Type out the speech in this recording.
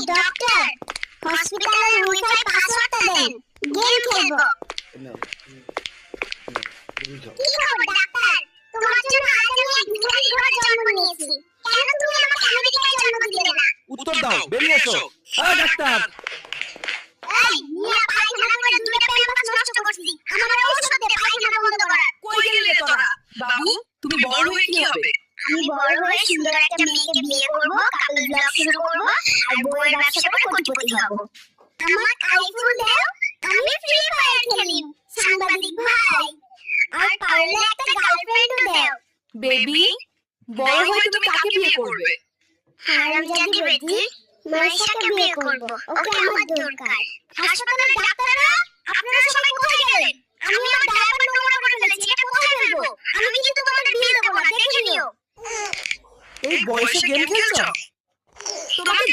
Doctor, হসপিটালের wifi পাসওয়ার্ডটা দেন, game খেলবো। কি খবর ডাক্তার? তোমার জন্য আজ আমি এক ভিখারি ঘরে জন্ম নিয়েছি। কেন তুমি আমাকে আমেরিকায় জন্ম দিলে না? উত্তর দাও, বেরিয়ে এসো। ডাক্তার, এই মিয়া পায়খানা করে দুটো প্যাম্পাস নষ্ট করছিস। আমার ঔষধ দে পায়খানা বন্ধ করার। কই গেলে তোরা? বাবু, তুমি বড় হয়ে কি হবে? আমি বড় হয়ে সুন্দর একটা মেয়েকে বিয়ে করব, কাপল ব্লগ শুরু করব, আর বইয়ের ব্যবসা করে কোটিপতি হব। আমার আইফোন দাও, আমি ফ্রি ফায়ার খেলিম। সাংবাদিক ভাই, আর পারলে একটা গার্লফ্রেন্ডও দাও। বেবি, বড় হয়ে তুমি কাকে বিয়ে করবে? হারামজাদি বেটি, মাইশাকে বিয়ে করব। ওকে আমার দরকার। হাসপাতালের ডাক্তাররা, আপনারা সবাই কোথায় গেলেন? আমি আমার ডায়াপার নোংরা করে ফেলেছি, এটা কোথায় ফেলবো? আমি কিন্তু তোমাদের বিয়ে দেব না, দেখে নিও। এই বয়সে গেম খেলছো? তোমাকে